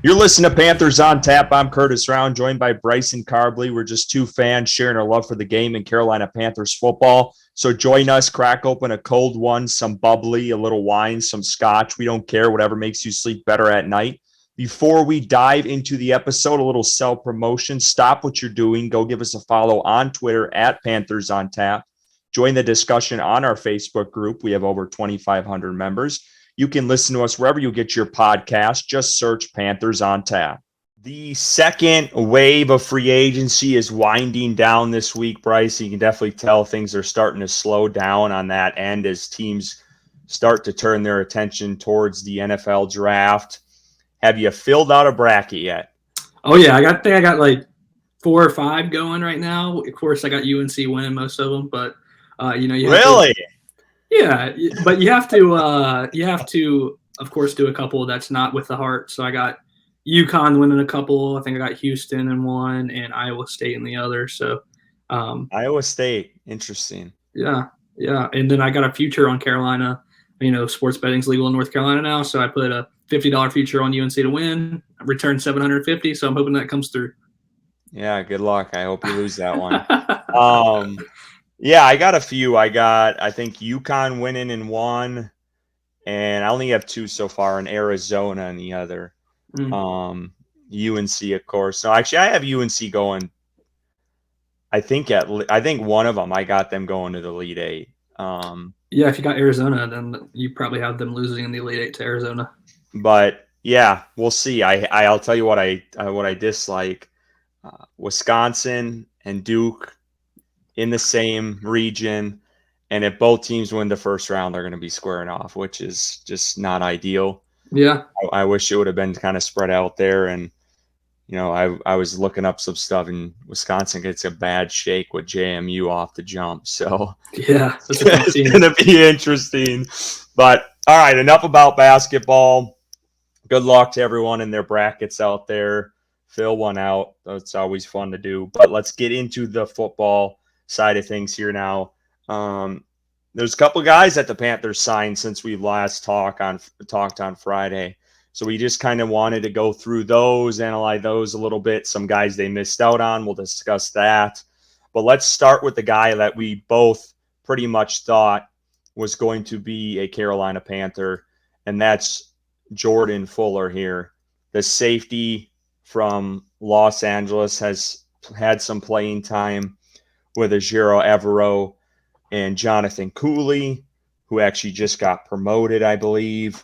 You're listening to Panthers on Tap. I'm Curtis Rauen, joined by Bryson Karbley. We're just two fans sharing our love for the game and Carolina Panthers football. So join us, crack open a cold one, some bubbly, a little wine, some scotch. We don't care, whatever makes you sleep better at night. Before we dive into the episode, a little self-promotion. Stop what you're doing. Go give us a follow on Twitter at Panthers on Tap. Join the discussion on our Facebook group. We have over 2,500 members. You can listen to us wherever you get your podcast. Just search Panthers on Tap. The second wave of free agency is winding down this week, Bryce. You can definitely tell things are starting to slow down on that end as teams start to turn their attention towards the NFL draft. Have you filled out a bracket yet? Oh, yeah. I think I got like 4 or 5 going right now. Of course, I got UNC winning most of them, but you really? Yeah, but you have to, of course, do a couple that's not with the heart. So I got UConn winning a couple. I think I got Houston in one and Iowa State in the other. So Iowa State, interesting. Yeah. And then I got a future on Carolina. Sports betting's legal in North Carolina now. So I put a $50 future on UNC to win, return $750. So I'm hoping that comes through. Yeah, good luck. I hope you lose that one. Yeah, I got a few. I think UConn winning in one, and I only have 2 so far, in Arizona in the other. UNC, of course. No, actually, I have UNC going. I think one of them, I got them going to the Elite Eight. Yeah, if you got Arizona, then you probably have them losing in the Elite Eight to Arizona. But yeah, we'll see. I'll tell you what I dislike: Wisconsin and Duke in the same region, and if both teams win the first round, they're going to be squaring off, which is just not ideal. Yeah, I wish it would have been kind of spread out there. And I was looking up some stuff, and Wisconsin gets a bad shake with JMU off the jump. So yeah, it's going to be interesting. But all right, enough about basketball. Good luck to everyone in their brackets out there. Fill one out. That's always fun to do. But let's get into the football side of things here now. There's a couple guys that the Panthers signed since we last talked on Friday. So we just kind of wanted to go through those, analyze those a little bit. Some guys they missed out on. We'll discuss that. But let's start with the guy that we both pretty much thought was going to be a Carolina Panther, and that's Jordan Fuller here. The safety from Los Angeles has had some playing time with Ejiro Evero and Jonathan Cooley, who actually just got promoted, I believe.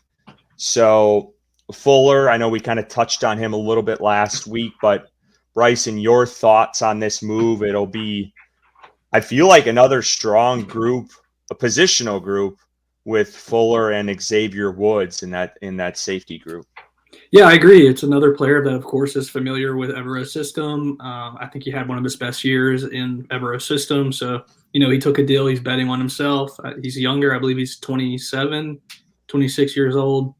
So Fuller, I know we kind of touched on him a little bit last week, but Bryson, your thoughts on this move? It'll be, I feel like, another strong group, a positional group with Fuller and Xavier Woods in that safety group. Yeah, I agree. It's another player that, of course, is familiar with Evero's system. I think he had one of his best years in Evero's system. So, he took a deal. He's betting on himself. He's younger. I believe he's 27, 26 years old.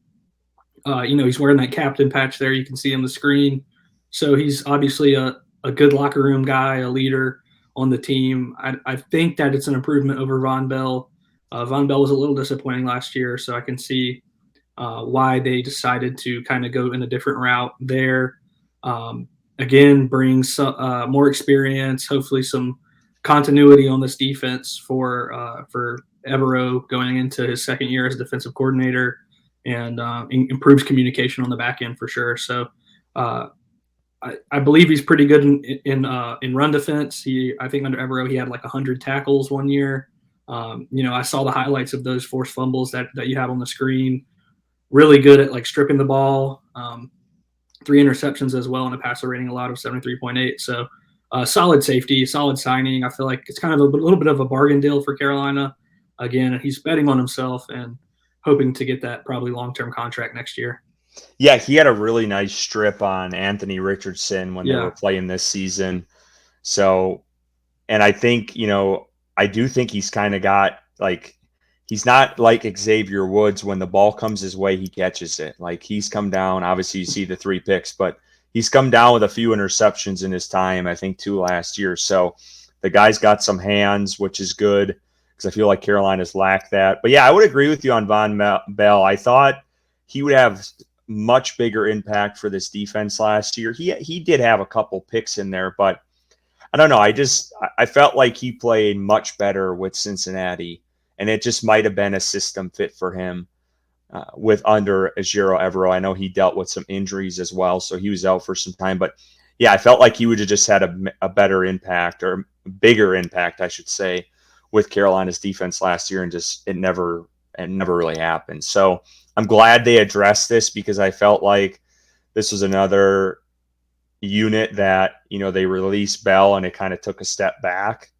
He's wearing that captain patch there. You can see on the screen. So he's obviously a good locker room guy, a leader on the team. I think that it's an improvement over Von Bell. Von Bell was a little disappointing last year, so I can see why they decided to kind of go in a different route there. Again, brings more experience, hopefully some continuity on this defense for Evero going into his second year as defensive coordinator, and improves communication on the back end for sure. So I believe he's pretty good in run defense. I think under Evero he had like 100 tackles one year. I saw the highlights of those forced fumbles that you have on the screen. Really good at like stripping the ball, 3 interceptions as well, and a passer rating allowed of 73.8. So solid safety, solid signing. I feel like it's kind of a little bit of a bargain deal for Carolina. Again, he's betting on himself and hoping to get that probably long-term contract next year. Yeah, he had a really nice strip on Anthony Richardson when they were playing this season. So, and I think, I do think he's kind of got like, he's not like Xavier Woods. When the ball comes his way, he catches it. Like, he's come down. Obviously, you see the 3 picks, but he's come down with a few interceptions in his time, I think 2 last year. So the guy's got some hands, which is good because I feel like Carolina's lacked that. But yeah, I would agree with you on Von Bell. I thought he would have much bigger impact for this defense last year. He did have a couple picks in there, but I don't know. I felt like he played much better with Cincinnati, and it just might have been a system fit for him with under Ajiro Evero. I know he dealt with some injuries as well, so he was out for some time. But yeah, I felt like he would have just had a better impact, or bigger impact, I should say, with Carolina's defense last year, and just it never really happened. So I'm glad they addressed this, because I felt like this was another unit that, they released Bell and it kind of took a step back,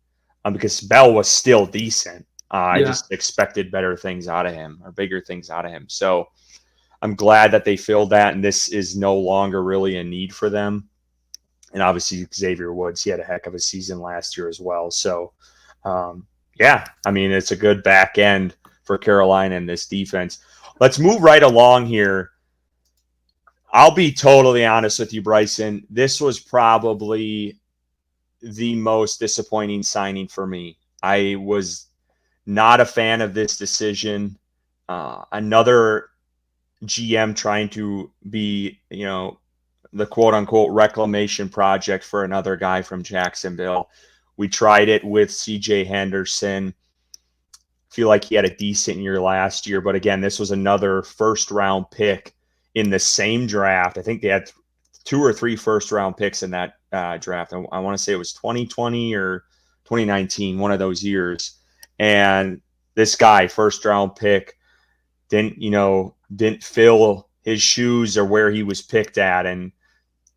because Bell was still decent. I just expected better things out of him, or bigger things out of him. So I'm glad that they filled that, and this is no longer really a need for them. And obviously Xavier Woods, he had a heck of a season last year as well. So yeah, I mean, it's a good back end for Carolina in this defense. Let's move right along here. I'll be totally honest with you, Bryson. This was probably the most disappointing signing for me. I was not a fan of this decision. Another GM trying to be, the quote-unquote reclamation project for another guy from Jacksonville. We tried it with C.J. Henderson. Feel like he had a decent year last year, but again, this was another first-round pick in the same draft. I think they had 2 or 3 first-round picks in that draft. I want to say it was 2020 or 2019, one of those years. And this guy, first-round pick, didn't fill his shoes or where he was picked at, and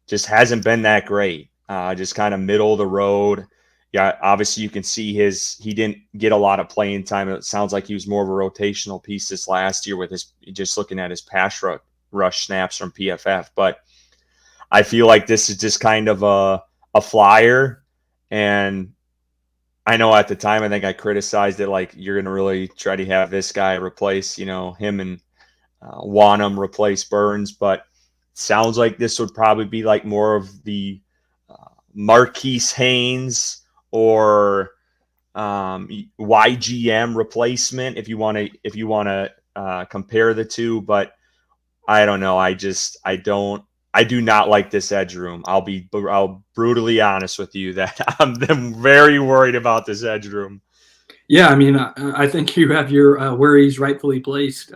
just hasn't been that great. Just kind of middle of the road. Yeah, obviously you can see he didn't get a lot of playing time. It sounds like he was more of a rotational piece this last year with just looking at his pass rush snaps from PFF. But I feel like this is just kind of a flyer. And I know at the time, I think I criticized it, like, you're going to really try to have this guy replace, him, and Wanham replace Burns. But it sounds like this would probably be like more of the Marquise Haynes or YGM replacement, if you want to compare the two. But I don't know. I do not like this edge room. I'll brutally honest with you that I'm very worried about this edge room. Yeah, I mean, I think you have your worries rightfully placed.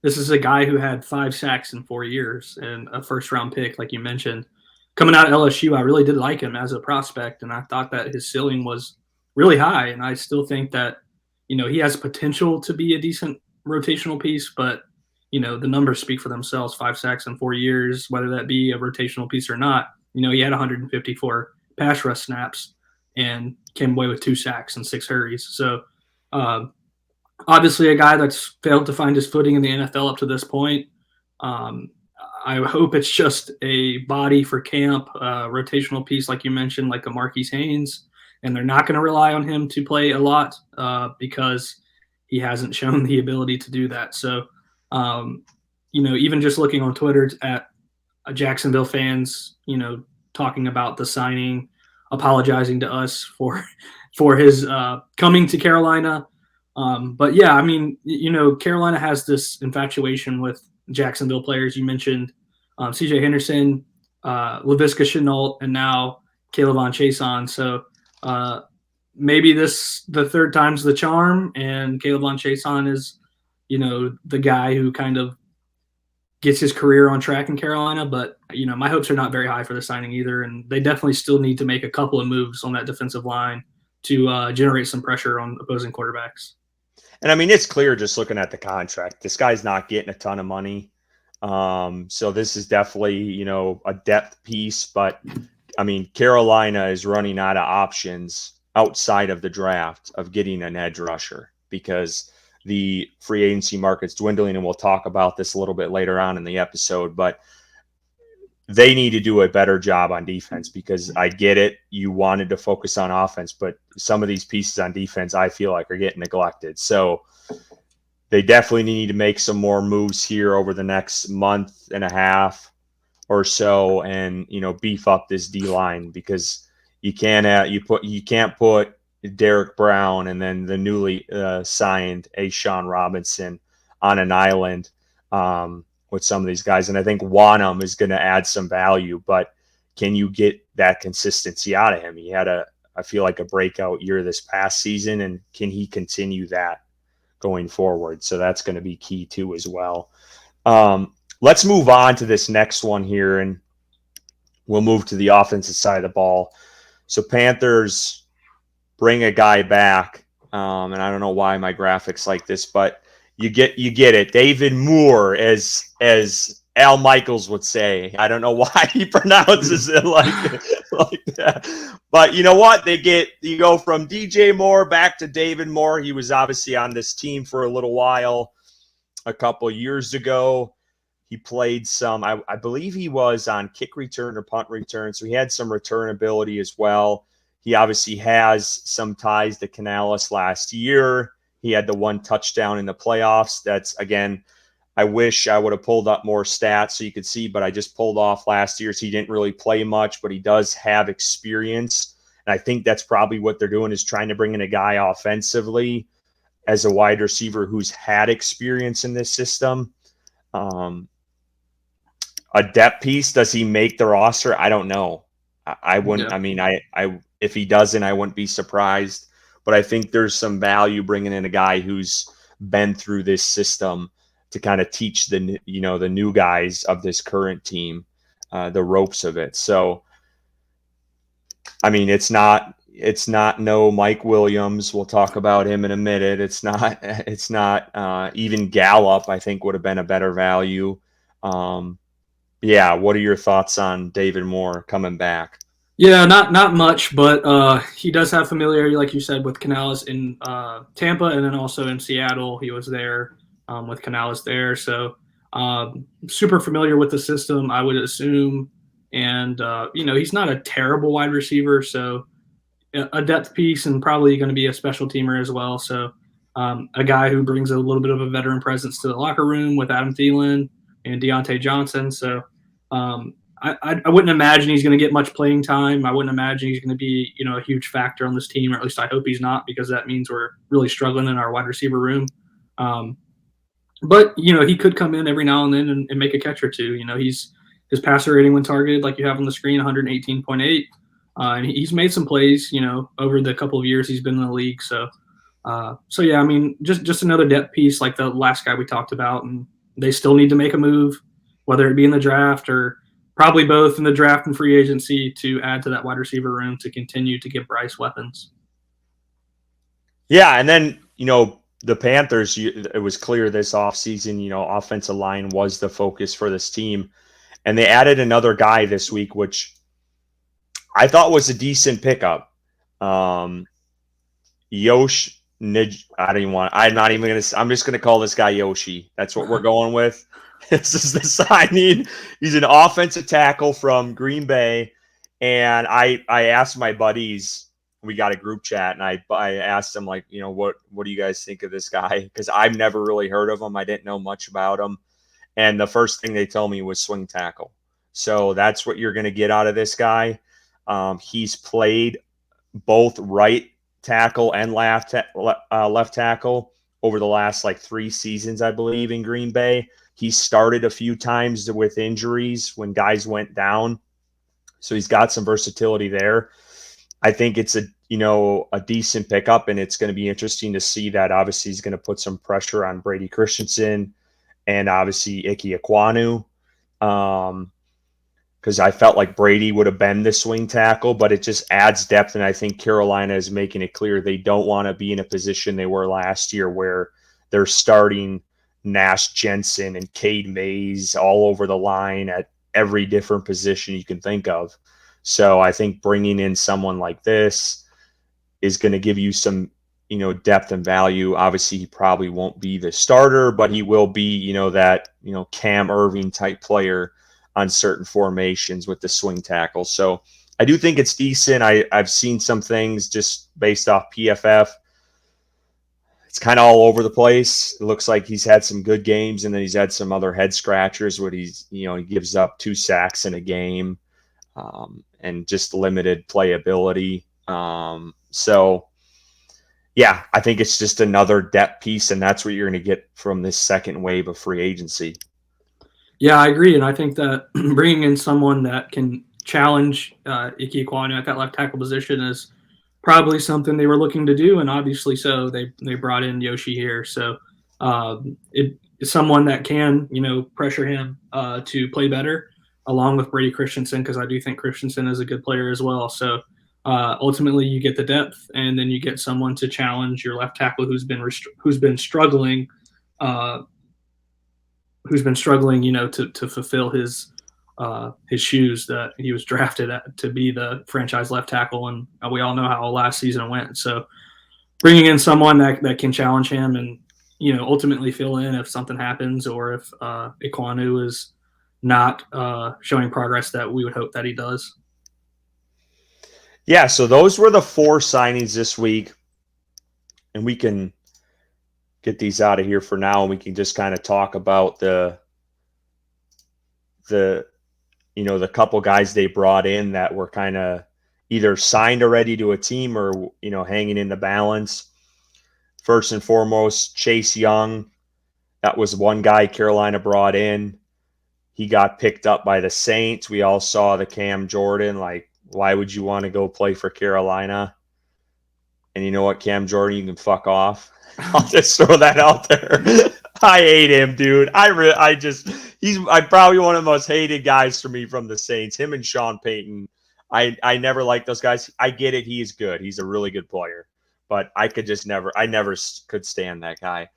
This is a guy who had 5 sacks in 4 years and a first-round pick, like you mentioned. Coming out of LSU, I really did like him as a prospect, and I thought that his ceiling was really high. And I still think that, he has potential to be a decent rotational piece, but the numbers speak for themselves. 5 sacks in 4 years, whether that be a rotational piece or not. He had 154 pass rush snaps and came away with 2 sacks and 6 hurries. So obviously a guy that's failed to find his footing in the NFL up to this point. I hope it's just a body for camp, rotational piece, like you mentioned, like a Marquise Haynes, and they're not going to rely on him to play a lot because he hasn't shown the ability to do that. So, even just looking on Twitter at Jacksonville fans, talking about the signing, apologizing to us for his coming to Carolina. But yeah, I mean, Carolina has this infatuation with Jacksonville players. You mentioned C.J. Henderson, Laviska Shenault, and now K'Lavon Chaisson. So maybe the third time's the charm, and K'Lavon Chaisson is, the guy who kind of gets his career on track in Carolina. But, my hopes are not very high for the signing either, and they definitely still need to make a couple of moves on that defensive line to generate some pressure on opposing quarterbacks. And I mean, it's clear just looking at the contract, this guy's not getting a ton of money. So this is definitely, a depth piece. But I mean, Carolina is running out of options outside of the draft of getting an edge rusher, because the free agency market's dwindling. And we'll talk about this a little bit later on in the episode. But they need to do a better job on defense, because I get it. You wanted to focus on offense, but some of these pieces on defense, I feel like, are getting neglected. So they definitely need to make some more moves here over the next month and a half or so, and, beef up this D line, because you can't put Derek Brown and then the newly signed A'Shawn Robinson on an island. with some of these guys. And I think Wanham is going to add some value, but can you get that consistency out of him? He had I feel like a breakout year this past season, and can he continue that going forward? So that's going to be key too as well. Let's move on to this next one here, and we'll move to the offensive side of the ball. So Panthers bring a guy back, and I don't know why my graphics like this, but you get it. David Moore, as Al Michaels would say. I don't know why he pronounces it like that. But you know what? You go from DJ Moore back to David Moore. He was obviously on this team for a little while a couple years ago. He played some, I believe he was on kick return or punt return, so he had some return ability as well. He obviously has some ties to Canales last year. He had the one touchdown in the playoffs. That's, again, I wish I would have pulled up more stats so you could see, but I just pulled off last year, so he didn't really play much, but he does have experience. And I think that's probably what they're doing, is trying to bring in a guy offensively as a wide receiver who's had experience in this system. A depth piece, does he make the roster? I don't know. I wouldn't. Yeah. I mean, I if he doesn't, I wouldn't be surprised. But I think there's some value bringing in a guy who's been through this system to kind of teach the new guys of this current team the ropes of it. So, I mean, it's not no Mike Williams. We'll talk about him in a minute. It's not even Gallup. I think would have been a better value. Yeah, what are your thoughts on David Moore coming back? Yeah, not much, but he does have familiarity, like you said, with Canales in Tampa, and then also in Seattle. He was there with Canales there, so super familiar with the system, I would assume. And he's not a terrible wide receiver, so a depth piece and probably going to be a special teamer as well. So a guy who brings a little bit of a veteran presence to the locker room with Adam Thielen and Deontay Johnson. So I wouldn't imagine he's going to get much playing time. I wouldn't imagine he's going to be, a huge factor on this team, or at least I hope he's not, because that means we're really struggling in our wide receiver room. But he could come in every now and then and make a catch or two. His passer rating when targeted, like you have on the screen, 118.8. And he's made some plays, over the couple of years he's been in the league. So yeah, I mean, just another depth piece like the last guy we talked about, and they still need to make a move, whether it be in the draft or probably both in the draft and free agency, to add to that wide receiver room to continue to give Bryce weapons. Yeah, and then, the Panthers, it was clear this offseason, offensive line was the focus for this team. And they added another guy this week, which I thought was a decent pickup. I'm just going to call this guy Yoshi. That's what we're going with. This is the signing. He's an offensive tackle from Green Bay. And I asked my buddies, we got a group chat, and I asked them, like, what do you guys think of this guy? Because I've never really heard of him. I didn't know much about him. And the first thing they told me was swing tackle. So that's what you're going to get out of this guy. He's played both right tackle and left tackle over the last 3 seasons, I believe, in Green Bay. He started a few times with injuries when guys went down. So he's got some versatility there. I think it's a decent pickup, and it's going to be interesting to see that. Obviously, he's going to put some pressure on Brady Christensen and obviously Ike Ekwonu. Because I felt like Brady would have been the swing tackle, but it just adds depth. And I think Carolina is making it clear they don't want to be in a position they were last year where they're starting Nash Jensen and Cade Mays all over the line at every different position you can think of. So I think bringing in someone like this is going to give you some, depth and value. Obviously, he probably won't be the starter, but he will be, that, Cam Irving type player on certain formations with the swing tackle. So I do think it's decent. I've seen some things just based off PFF. It's kind of all over the place. It looks like he's had some good games, and then he's had some other head scratchers where he gives up 2 sacks in a game, and just limited playability. So yeah, I think it's just another depth piece, and that's what you're going to get from this second wave of free agency. Yeah, I agree, and I think that bringing in someone that can challenge Ike Ekwonu at that left tackle position is probably something they were looking to do, and obviously so. They brought in Yoshi here, so it's someone that can pressure him to play better, along with Brady Christensen, because I do think Christensen is a good player as well. So ultimately, you get the depth, and then you get someone to challenge your left tackle who's been struggling. Uh, to fulfill his shoes that he was drafted to be the franchise left tackle, and we all know how last season went. So bringing in someone that can challenge him and ultimately fill in if something happens or if Ekwonu is not showing progress that we would hope that he does. Yeah, so those were the 4 signings this week, and we can get these out of here for now, and we can just kind of talk about the couple guys they brought in that were kind of either signed already to a team or hanging in the balance. First and foremost, Chase Young. That was one guy Carolina brought in. He got picked up by the Saints. We all saw the Cam Jordan, like, why would you want to go play for Carolina? And you know what, Cam Jordan, you can fuck off. I'll just throw that out there. I hate him, dude. He's probably one of the most hated guys for me from the Saints. Him and Sean Payton. I never liked those guys. I get it. He is good. He's a really good player. But I never could stand that guy.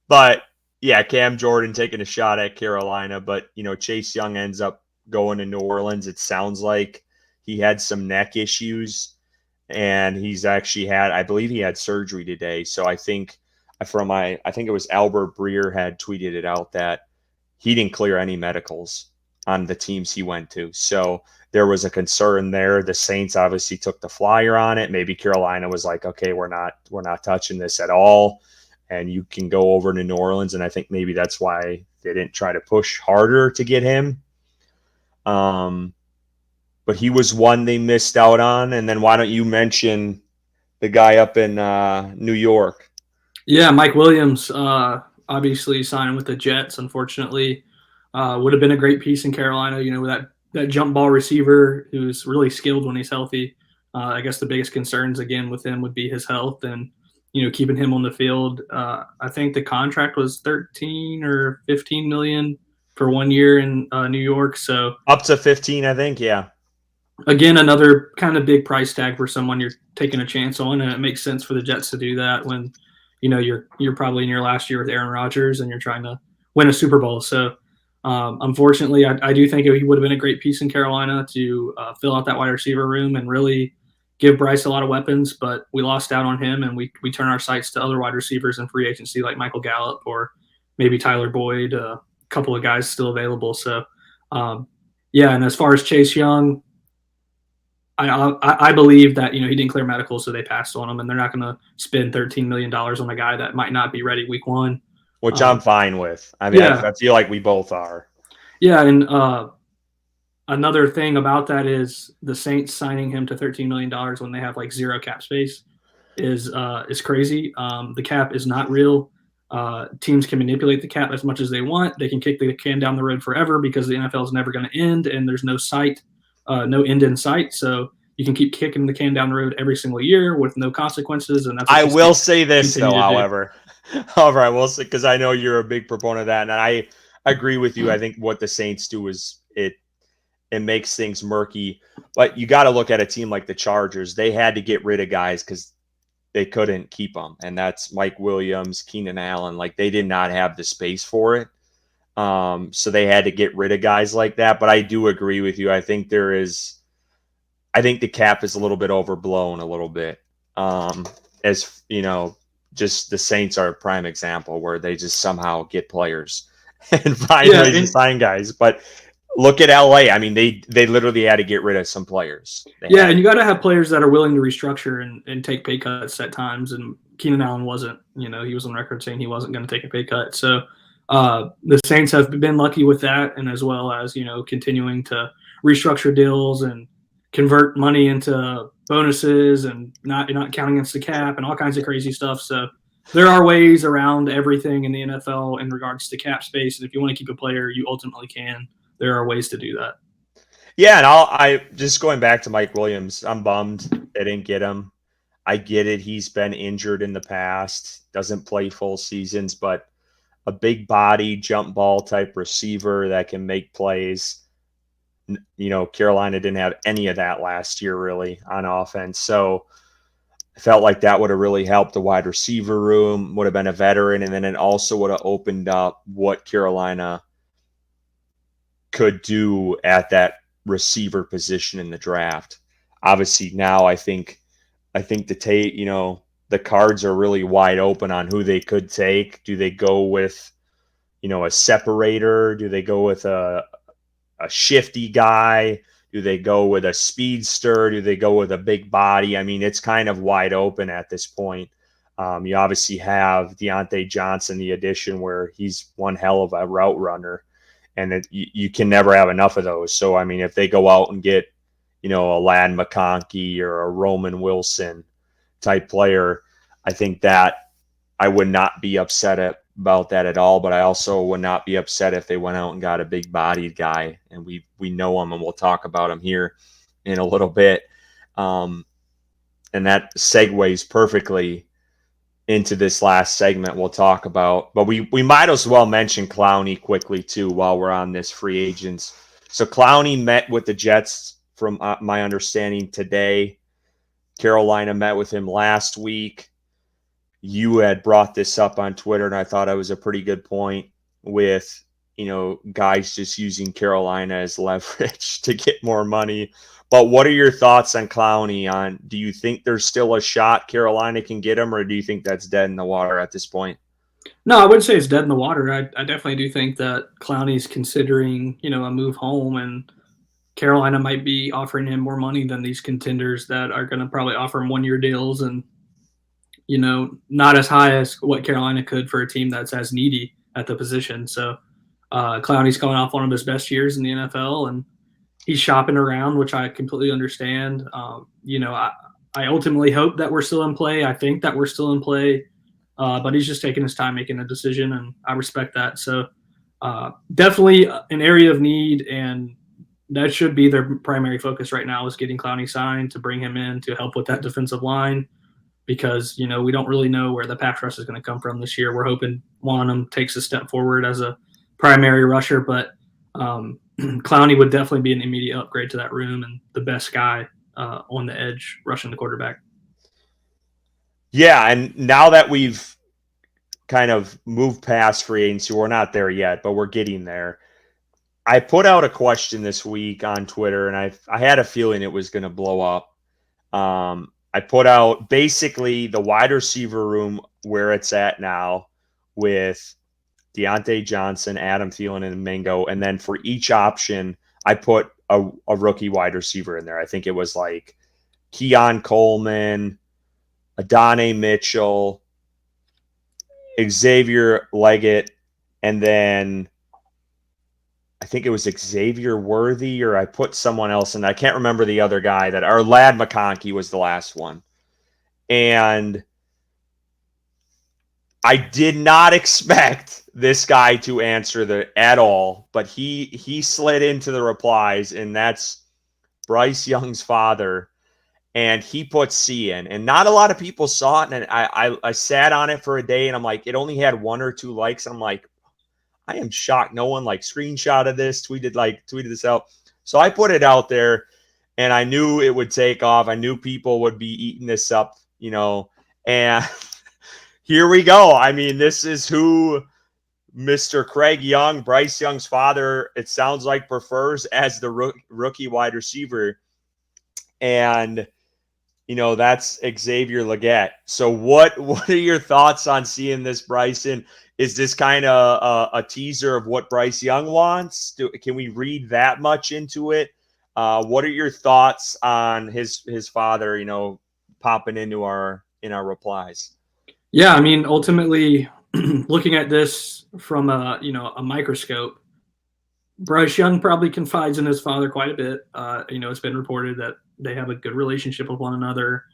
But yeah, Cam Jordan taking a shot at Carolina. But, Chase Young ends up going to New Orleans. It sounds like he had some neck issues. And he's actually I believe he had surgery today. So I think it was Albert Breer had tweeted it out that he didn't clear any medicals on the teams he went to. So there was a concern there. The Saints obviously took the flyer on it. Maybe Carolina was like, okay, we're not touching this at all. And you can go over to New Orleans. And I think maybe that's why they didn't try to push harder to get him. But he was one they missed out on. And then why don't you mention the guy up in New York? Yeah, Mike Williams, obviously signing with the Jets, unfortunately. Would have been a great piece in Carolina, that jump ball receiver who's really skilled when he's healthy. I guess the biggest concerns, again, with him would be his health and, keeping him on the field. I think the contract was 13 or 15 million for 1 year in New York. So up to 15, I think, yeah. Again, another kind of big price tag for someone you're taking a chance on, and it makes sense for the Jets to do that when, you're probably in your last year with Aaron Rodgers and you're trying to win a Super Bowl. So, unfortunately, I do think he would have been a great piece in Carolina to fill out that wide receiver room and really give Bryce a lot of weapons. But we lost out on him, and we turn our sights to other wide receivers in free agency like Michael Gallup or maybe Tyler Boyd, a couple of guys still available. So, yeah, and as far as Chase Young, I believe that he didn't clear medical, so they passed on him, and they're not going to spend $13 million on a guy that might not be ready week 1. Which I'm fine with. I mean, yeah. I feel like we both are. Yeah, and another thing about that is the Saints signing him to $13 million when they have like zero cap space is crazy. The cap is not real. Teams can manipulate the cap as much as they want. They can kick the can down the road forever because the NFL is never going to end, and there's no end in sight. So you can keep kicking the can down the road every single year with no consequences. And that's I will say this though, however, I will say, because I know you're a big proponent of that, and I agree with you. I think what the Saints do is it makes things murky. But you got to look at a team like the Chargers. They had to get rid of guys because they couldn't keep them, and that's Mike Williams, Keenan Allen. Like, they did not have the space for it. So they had to get rid of guys like that. But I do agree with you. I think the cap is a little bit overblown a little bit. As just the Saints are a prime example where they just somehow get players and find ways to sign guys. But look at LA. I mean, they literally had to get rid of some players. And you got to have players that are willing to restructure and take pay cuts at times. And Keenan Allen wasn't. He was on record saying he wasn't going to take a pay cut. So the Saints have been lucky with that, and as well as continuing to restructure deals and convert money into bonuses and not counting against the cap and all kinds of crazy stuff. So there are ways around everything in the NFL in regards to cap space, and if you want to keep a player, you ultimately can. There are ways to do that. Yeah, and I just going back to Mike Williams, I'm bummed they didn't get him. I get it. He's been injured in the past, doesn't play full seasons, but a big body, jump ball type receiver that can make plays. Carolina didn't have any of that last year really on offense. So I felt like that would have really helped the wide receiver room, would have been a veteran, and then it also would have opened up what Carolina could do at that receiver position in the draft. Obviously now I think the cards are really wide open on who they could take. Do they go with, a separator? Do they go with a shifty guy? Do they go with a speedster? Do they go with a big body? I mean, it's kind of wide open at this point. You obviously have Deontay Johnson, the addition where he's one hell of a route runner, and you can never have enough of those. So, I mean, if they go out and get, a Ladd McConkey or a Roman Wilson type player, I think that I would not be upset about that at all, but I also would not be upset if they went out and got a big bodied guy, and we know him, and we'll talk about him here in a little bit. And that segues perfectly into this last segment we'll talk about, but we might as well mention Clowney quickly too while we're on this free agents. So Clowney met with the Jets from my understanding today. Carolina met with him last week. You had brought this up on Twitter, and I thought it was a pretty good point with, guys just using Carolina as leverage to get more money. But what are your thoughts on Clowney? Do you think there's still a shot Carolina can get him, or do you think that's dead in the water at this point? No, I wouldn't say it's dead in the water. I definitely do think that Clowney's considering, a move home, and Carolina might be offering him more money than these contenders that are going to probably offer him 1-year deals and, not as high as what Carolina could for a team that's as needy at the position. So Clowney's coming off one of his best years in the NFL, and he's shopping around, which I completely understand. I ultimately hope that we're still in play. I think that we're still in play, but he's just taking his time making a decision, and I respect that. So definitely an area of need, and that should be their primary focus right now is getting Clowney signed to bring him in to help with that defensive line, because, we don't really know where the pass rush is going to come from this year. We're hoping one of them takes a step forward as a primary rusher, but Clowney would definitely be an immediate upgrade to that room and the best guy on the edge rushing the quarterback. Yeah, and now that we've kind of moved past free agency, we're not there yet, but we're getting there. I put out a question this week on Twitter, and I had a feeling it was going to blow up. I put out basically the wide receiver room where it's at now with Deontay Johnson, Adam Thielen, and Mingo. And then for each option, I put a rookie wide receiver in there. I think it was like Keon Coleman, Adonai Mitchell, Xavier Legette, and then I think it was Xavier Worthy, or I put someone else in. I can't remember the other guy or Ladd McConkey was the last one. And I did not expect this guy to answer at all, but he slid into the replies, and that's Bryce Young's father, and he put C in, and not a lot of people saw it, and I sat on it for a day, and I'm like, it only had 1 or 2 likes. I'm like, I am shocked no one screenshotted this, tweeted this out. So I put it out there, and I knew it would take off. I knew people would be eating this up, and here we go. I mean, this is who Mr. Craig Young, Bryce Young's father, it sounds like, prefers as the rookie wide receiver. And, that's Xavier Legette. So what are your thoughts on seeing this, Bryson? Is this kind of a teaser of what Bryce Young wants? Can we read that much into it? What are your thoughts on his father, popping in our replies? Yeah, I mean, ultimately, looking at this from a microscope, Bryce Young probably confides in his father quite a bit. It's been reported that they have a good relationship with one another.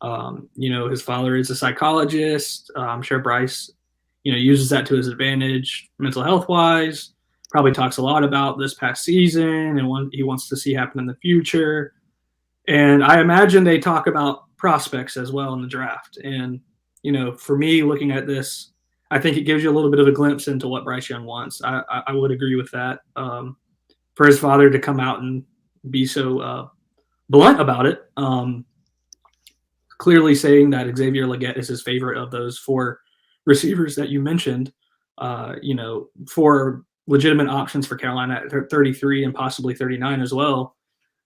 His father is a psychologist. I'm sure Bryce, uses that to his advantage mental health wise. Probably talks a lot about this past season and what he wants to see happen in the future. And I imagine they talk about prospects as well in the draft. And, for me, looking at this, I think it gives you a little bit of a glimpse into what Bryce Young wants. I would agree with that. For his father to come out and be so blunt about it, clearly saying that Xavier Legette is his favorite of those four receivers that you mentioned, for legitimate options for Carolina at 33 and possibly 39 as well.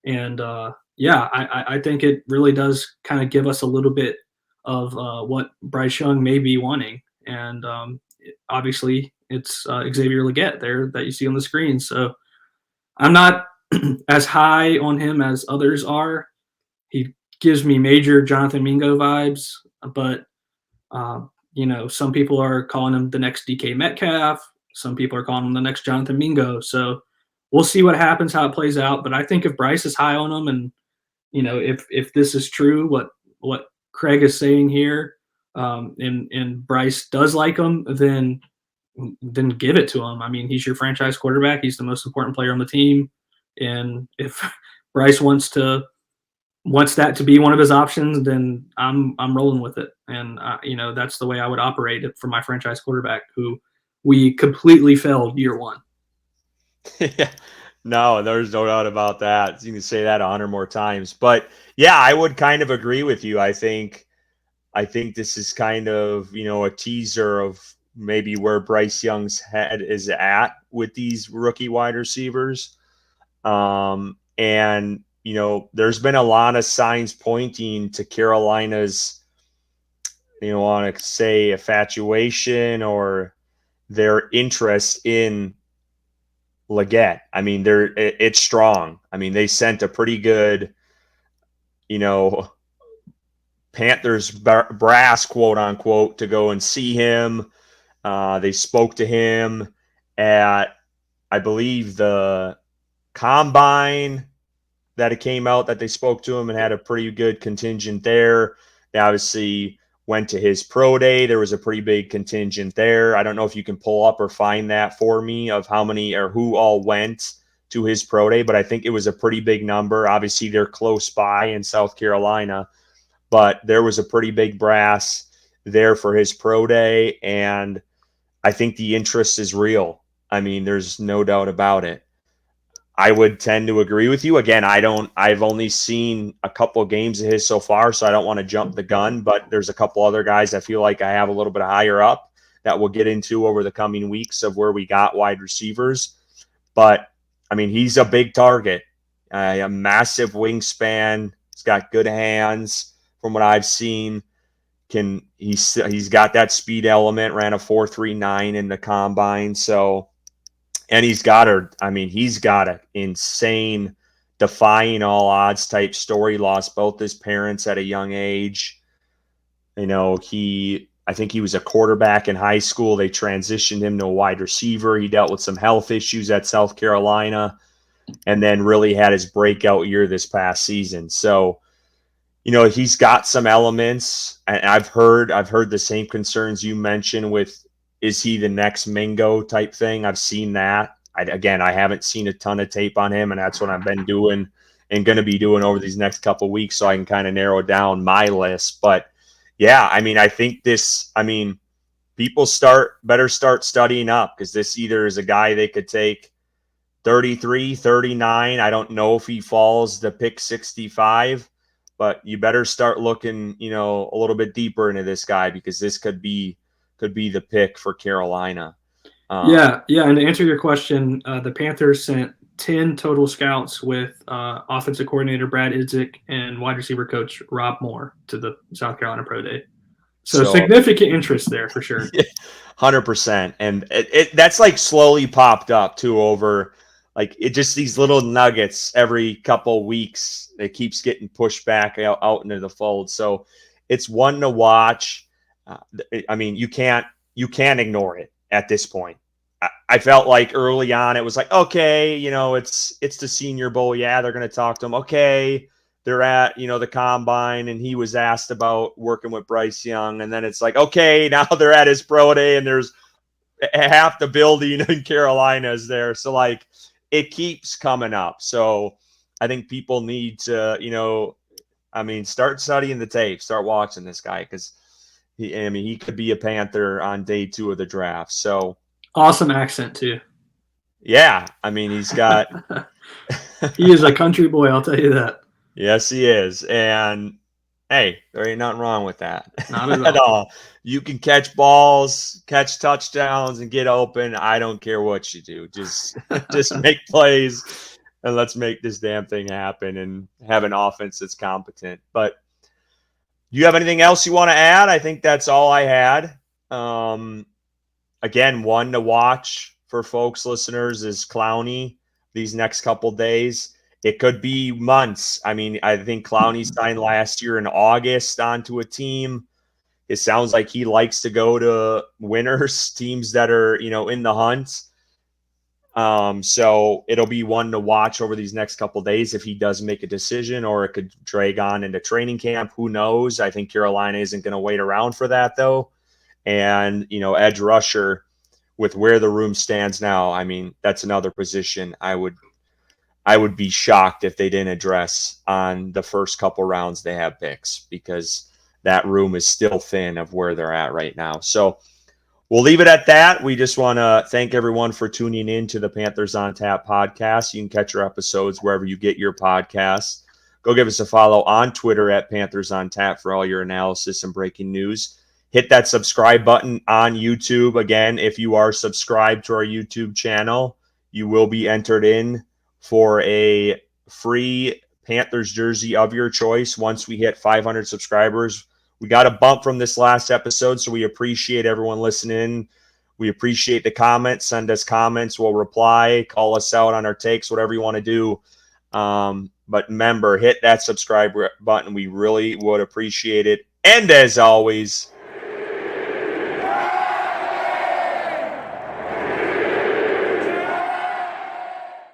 And I think it really does kind of give us a little bit of what Bryce Young may be wanting. And obviously, it's Xavier Legette there that you see on the screen. So I'm not as high on him as others are. He gives me major Jonathan Mingo vibes, but some people are calling him the next DK Metcalf. Some people are calling him the next Jonathan Mingo. So we'll see what happens, how it plays out. But I think if Bryce is high on him, and if this is true, what Craig is saying here, and Bryce does like him, then give it to him. I mean, he's your franchise quarterback. He's the most important player on the team, and if Bryce wants that to be one of his options, then I'm rolling with it. And that's the way I would operate it for my franchise quarterback, who we completely failed year one. Yeah. No, there's no doubt about that. You can say that 100 more times. But yeah, I would kind of agree with you. I think this is kind of, a teaser of maybe where Bryce Young's head is at with these rookie wide receivers. And there's been a lot of signs pointing to Carolina's, want to say infatuation or their interest in Legette. I mean, it's strong. I mean, they sent a pretty good, Panthers brass, quote unquote, to go and see him. They spoke to him at, I believe, the combine that it came out that they spoke to him and had a pretty good contingent there. They obviously went to his pro day. There was a pretty big contingent there. I don't know if you can pull up or find that for me of how many or who all went to his pro day, but I think it was a pretty big number. Obviously, they're close by in South Carolina, but there was a pretty big brass there for his pro day, and I think the interest is real. I mean, there's no doubt about it. I would tend to agree with you. Again, I've only seen a couple of games of his so far, so I don't want to jump the gun, but there's a couple other guys I feel like I have a little bit higher up that we'll get into over the coming weeks of where we got wide receivers. But, I mean, he's a big target, a massive wingspan. He's got good hands from what I've seen. He's got that speed element, ran a 4.39 in the combine, so – and he's got an insane, defying all odds type story. Lost both his parents at a young age. I think he was a quarterback in high school. They transitioned him to a wide receiver. He dealt with some health issues at South Carolina and then really had his breakout year this past season. So, he's got some elements. And I've heard the same concerns you mentioned with, is he the next Mingo type thing? I've seen that. I haven't seen a ton of tape on him, and that's what I've been doing and going to be doing over these next couple of weeks so I can kind of narrow down my list. But, yeah, I mean, I think people better start studying up, because this either is a guy they could take 33, 39. I don't know if he falls to pick 65, but you better start looking, a little bit deeper into this guy, because this could be the pick for Carolina. And to answer your question, the Panthers sent 10 total scouts with offensive coordinator Brad Idzik and wide receiver coach Rob Moore to the South Carolina Pro Day. So significant interest there for sure. 100%. And that's like slowly popped up too over like it just these little nuggets every couple weeks. It keeps getting pushed back out into the fold. So it's one to watch. I mean, you can't ignore it at this point. I felt like early on it was like, okay, it's the Senior Bowl. Yeah, they're going to talk to him. Okay, they're at, the combine, and he was asked about working with Bryce Young. And then it's like, okay, now they're at his pro day and there's half the building in Carolina is there. So like it keeps coming up. So I think people need to, start studying the tape, start watching this guy, because he could be a Panther on day 2 of the draft. So awesome accent too. Yeah, he's got. He is a country boy, I'll tell you that. Yes, he is, and hey, there ain't nothing wrong with that. Not at all. You can catch balls, catch touchdowns, and get open. I don't care what you do. Just make plays, and let's make this damn thing happen and have an offense that's competent. But do you have anything else you want to add? I think that's all I had. Again, one to watch for folks, listeners, is Clowney these next couple days. It could be months. I think Clowney signed last year in August onto a team. It sounds like he likes to go to winners, teams that are, in the hunt. So it'll be one to watch over these next couple days if he does make a decision, or it could drag on into training camp. Who knows? I think Carolina isn't going to wait around for that, though. And, edge rusher, with where the room stands now, that's another position I would be shocked if they didn't address on the first couple rounds they have picks, because that room is still thin of where they're at right now. So we'll leave it at that. We just want to thank everyone for tuning in to the Panthers on Tap podcast. You can catch our episodes wherever you get your podcasts. Go give us a follow on Twitter at Panthers on Tap for all your analysis and breaking news. Hit that subscribe button on YouTube. Again, if you are subscribed to our YouTube channel, you will be entered in for a free Panthers jersey of your choice once we hit 500 subscribers. We got a bump from this last episode, so we appreciate everyone listening. We appreciate the comments. Send us comments. We'll reply. Call us out on our takes, whatever you want to do. But remember, hit that subscribe button. We really would appreciate it. And as always,